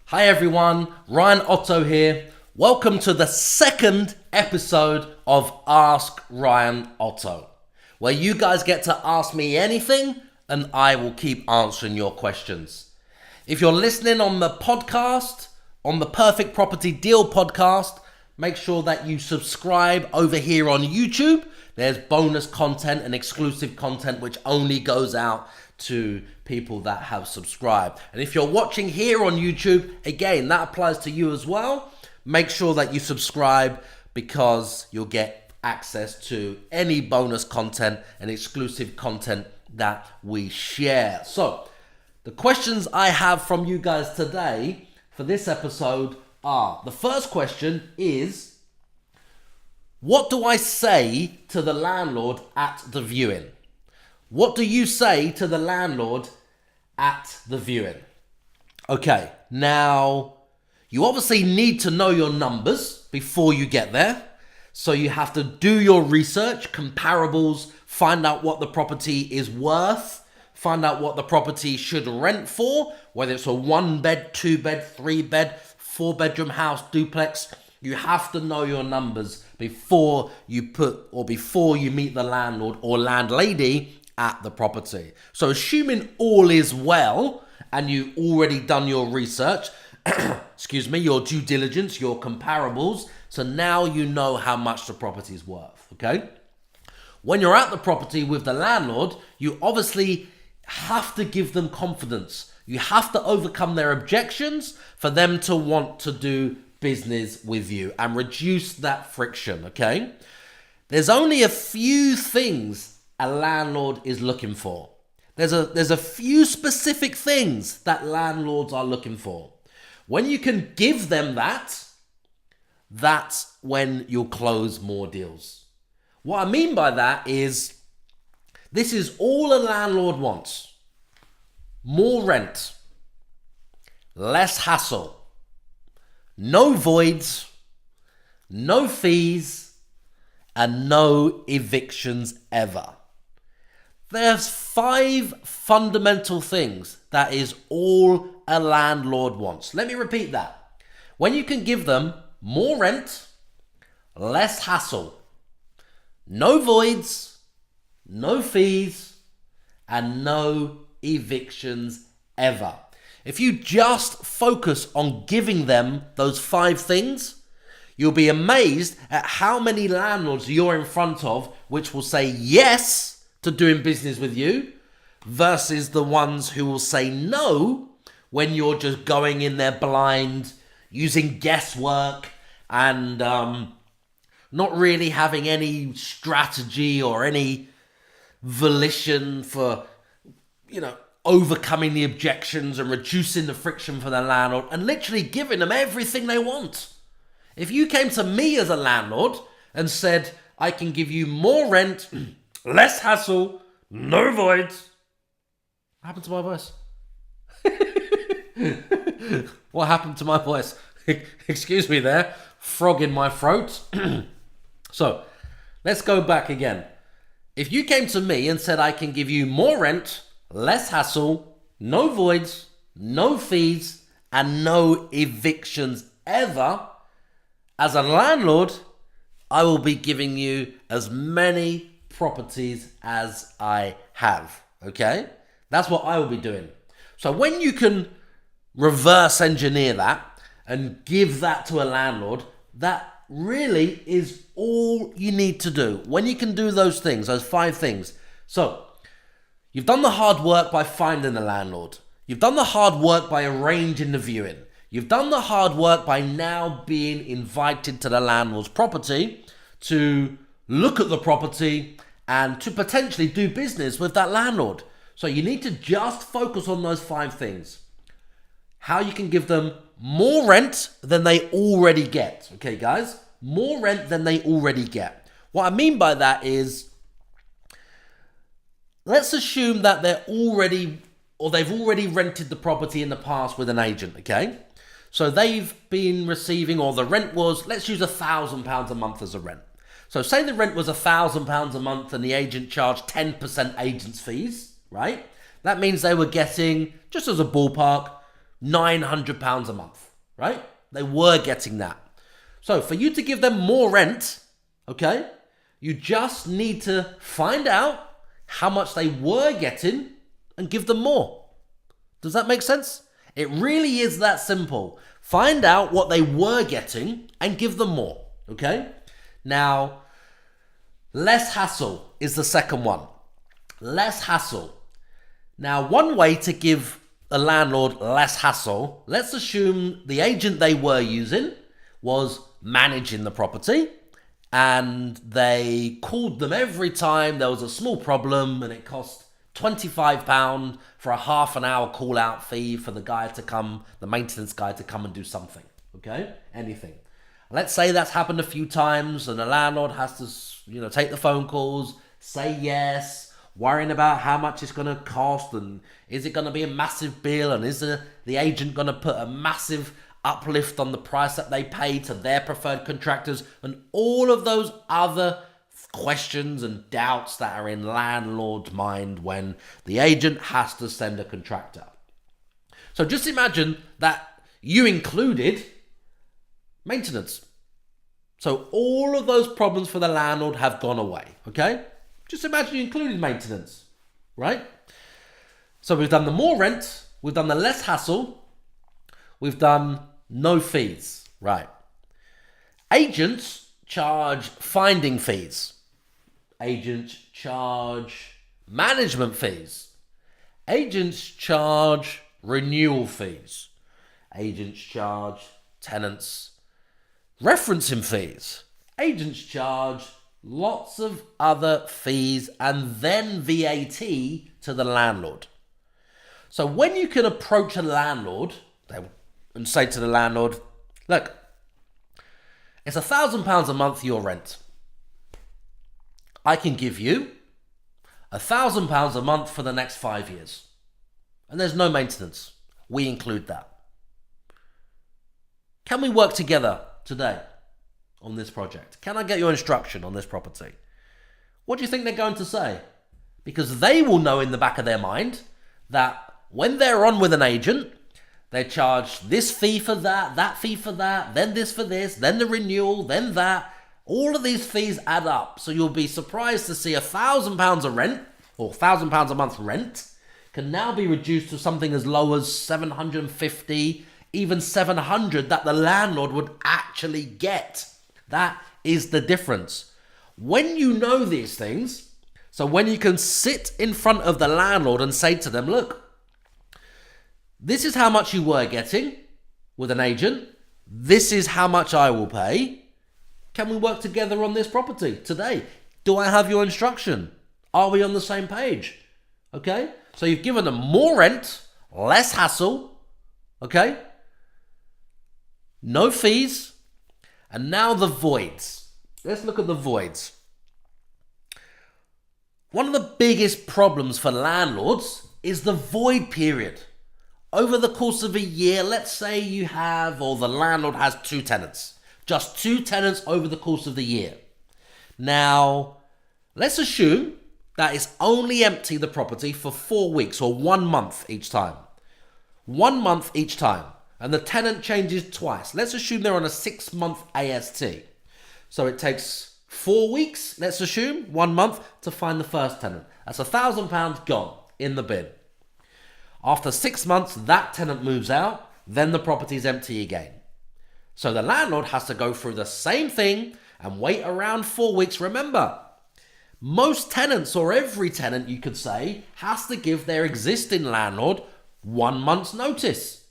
Hi everyone, Ryan Otto here. Welcome to the second episode of Ask Ryan Otto, where you guys get to ask me anything and I will keep answering your questions. If you're listening on the podcast, on the Perfect Property Deal podcast, make sure that you subscribe over here on YouTube. There's bonus content and exclusive content which only goes out to people that have subscribed. And if you're watching here on YouTube, again, that applies to you as well. Make sure that you subscribe because you'll get access to any bonus content and exclusive content that we share. So, the questions I have from you guys today for this episode are, the first question is, what do I say to the landlord at the viewing? What do you say to the landlord at the viewing? Okay, now you obviously need to know your numbers before you get there. So you have to do your research, comparables, find out what the property is worth, find out what the property should rent for, whether it's a 1-bed, 2-bed, 3-bed, 4-bedroom house, duplex. You have to know your numbers before you meet the landlord or landlady at the property. So assuming all is well and you've already done your research, your due diligence, your comparables, so now you know how much the property is worth, okay? When you're at the property with the landlord, you obviously have to give them confidence. You have to overcome their objections for them to want to do business with you and reduce that friction, okay? There's only a few things a landlord is looking for. There's a few specific things that landlords are looking for. When you can give them that, that's when you'll close more deals. What I mean by that is, this is all a landlord wants. More rent, less hassle, no voids, no fees, and no evictions ever. There's 5 fundamental things that is all a landlord wants. Let me repeat that. When you can give them more rent, less hassle, no voids, no fees, and no evictions ever. If you just focus on giving them those 5 things, you'll be amazed at how many landlords you're in front of which will say yes to doing business with you versus the ones who will say no when you're just going in there blind, using guesswork and not really having any strategy or any volition for, overcoming the objections and reducing the friction for the landlord and literally giving them everything they want. If you came to me as a landlord and said, I can give you more rent, less hassle, no voids. What happened to my voice? What happened to my voice? Excuse me there. Frog in my throat. So, let's go back again. If you came to me and said I can give you more rent, less hassle, no voids, no fees, and no evictions ever, as a landlord, I will be giving you as many properties as I have, okay? That's what I will be doing. So when you can reverse engineer that and give that to a landlord, that really is all you need to do. When you can do those things, those 5 things. So you've done the hard work by finding the landlord. You've done the hard work by arranging the viewing. You've done the hard work by now being invited to the landlord's property to look at the property and to potentially do business with that landlord. So you need to just focus on those 5 things. How you can give them more rent than they already get. Okay, guys? More rent than they already get. What I mean by that is, let's assume that they've already rented the property in the past with an agent, okay? So they've been receiving, or the rent was, let's use £1,000 a month as a rent. So say the rent was £1,000 a month and the agent charged 10% agent's fees, right? That means they were getting, just as a ballpark, £900 a month, right? They were getting that. So for you to give them more rent, okay, you just need to find out how much they were getting and give them more. Does that make sense? It really is that simple. Find out what they were getting and give them more, okay? Now, less hassle is the second one. Less hassle. Now, one way to give a landlord less hassle, let's assume the agent they were using was managing the property and they called them every time there was a small problem and it cost £25 for a half an hour call out fee for the guy to come, the maintenance guy to come and do something, okay? Anything. Let's say that's happened a few times and the landlord has to, take the phone calls, say yes, worrying about how much it's going to cost and is it going to be a massive bill and is the agent going to put a massive uplift on the price that they pay to their preferred contractors and all of those other questions and doubts that are in landlord's mind when the agent has to send a contractor. So just imagine that you included maintenance. So all of those problems for the landlord have gone away, okay? Just imagine you included maintenance, right? So we've done the more rent, we've done the less hassle, we've done no fees, right? Agents charge finding fees. Agents charge management fees. Agents charge renewal fees. Agents charge tenants referencing fees. Agents charge lots of other fees and then VAT to the landlord. So when you can approach a landlord and say to the landlord, look, it's £1,000 a month your rent. I can give you £1,000 a month for the next 5 years. And there's no maintenance. We include that. Can we work together today on this project? Can I get your instruction on this property? What do you think they're going to say? Because they will know in the back of their mind that when they're on with an agent, they charge this fee for that fee for that, then this for this, then the renewal, then that. All of these fees add up. So you'll be surprised to see £1,000 of rent, or £1,000 a month rent, can now be reduced to something as low as 750, even 700 that the landlord would actually get. That is the difference. When you know these things, so when you can sit in front of the landlord and say to them, look, this is how much you were getting with an agent. This is how much I will pay. Can we work together on this property today? Do I have your instruction? Are we on the same page? Okay? So you've given them more rent, less hassle, okay? No fees. And now the voids. Let's look at the voids. One of the biggest problems for landlords is the void period. Over the course of a year, let's say you have, or the landlord has 2 tenants. Just 2 tenants over the course of the year. Now, let's assume that it's only empty the property for 4 weeks or 1 month each time. 1 month each time. And the tenant changes twice. Let's assume they're on a 6-month AST. So it takes 4 weeks, let's assume, 1 month to find the first tenant. That's £1,000 gone in the bin. After 6 months, that tenant moves out, then the property is empty again. So the landlord has to go through the same thing and wait around 4 weeks. Remember, most tenants, or every tenant you could say, has to give their existing landlord 1 month's notice.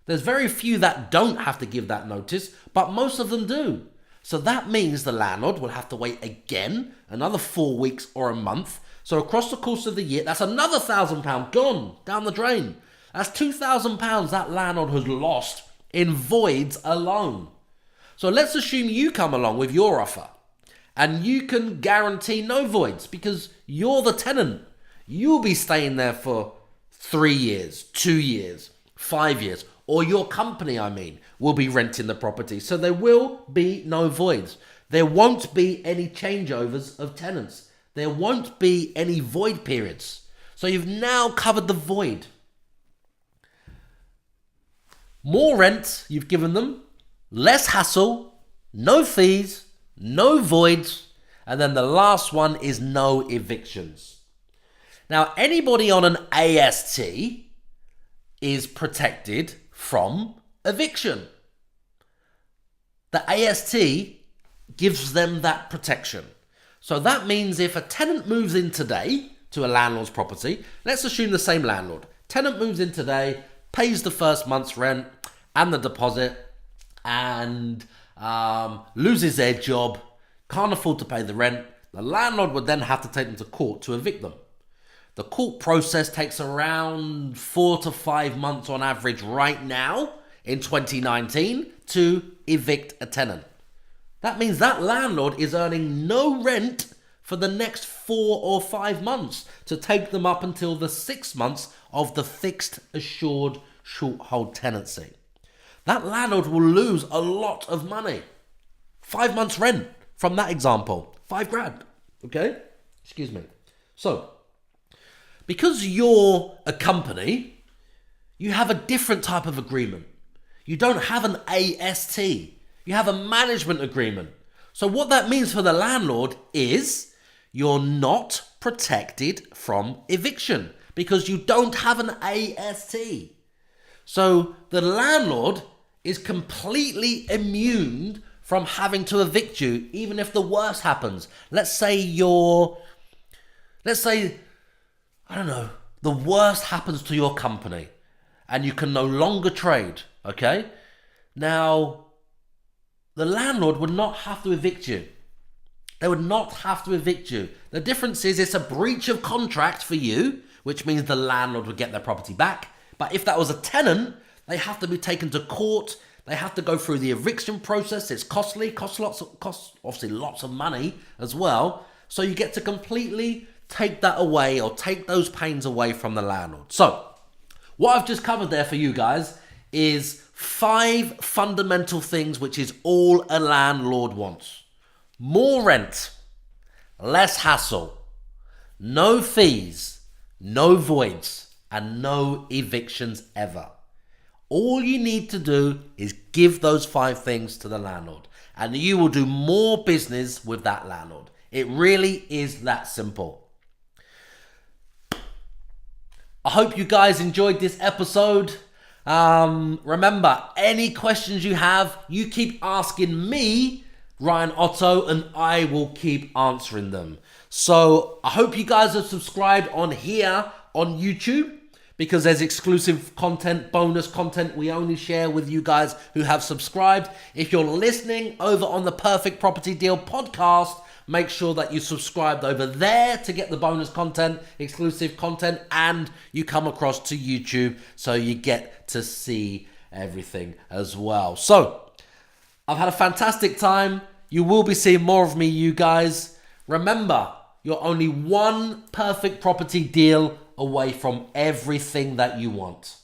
There's very few that don't have to give that notice, but most of them do. So that means the landlord will have to wait again, another 4 weeks or a month. So across the course of the year, that's another £1,000 gone down the drain. That's £2,000 that landlord has lost in voids alone. So let's assume you come along with your offer and you can guarantee no voids because you're the tenant. You'll be staying there for 3 years, 2 years, 5 years, or your company, will be renting the property. So there will be no voids. There won't be any changeovers of tenants. There won't be any void periods. So you've now covered the void. More rent you've given them, less hassle, no fees, no voids, and then the last one is no evictions. Now, anybody on an AST is protected from eviction. The AST gives them that protection. So that means if a tenant moves in today to a landlord's property, let's assume the same landlord. Tenant moves in today, pays the first month's rent and the deposit, and loses their job, can't afford to pay the rent. The landlord would then have to take them to court to evict them. The court process takes around 4 to 5 months on average right now in 2019 to evict a tenant. That means that landlord is earning no rent for the next 4 or 5 months to take them up until the 6 months of the fixed assured short hold tenancy. That landlord will lose a lot of money. 5 months rent from that example, $5,000, okay? Excuse me. So, because you're a company, you have a different type of agreement. You don't have an AST. You have a management agreement. So what that means for the landlord is you're not protected from eviction because you don't have an AST. So the landlord is completely immune from having to evict you, even if the worst happens. Let's say, I don't know, the worst happens to your company and you can no longer trade, okay? Now, the landlord would not have to evict you. They would not have to evict you. The difference is it's a breach of contract for you, which means the landlord would get their property back. But if that was a tenant, they have to be taken to court. They have to go through the eviction process. It's costly, costs obviously lots of money as well. So you get to completely take that away or take those pains away from the landlord. So what I've just covered there for you guys is 5 fundamental things which is all a landlord wants. More rent, less hassle, no fees, no voids, and no evictions ever. All you need to do is give those 5 things to the landlord and you will do more business with that landlord. It really is that simple. I hope you guys enjoyed this episode. Remember, any questions you have, you keep asking me, Ryan Otto, and I will keep answering them. So I hope you guys are subscribed on here on YouTube because there's exclusive content, bonus content we only share with you guys who have subscribed. If you're listening over on the Perfect Property Deal podcast, make sure that you subscribed over there to get the bonus content, exclusive content, and you come across to YouTube so you get to see everything as well. So, I've had a fantastic time. You will be seeing more of me, you guys. Remember, you're only one perfect property deal away from everything that you want.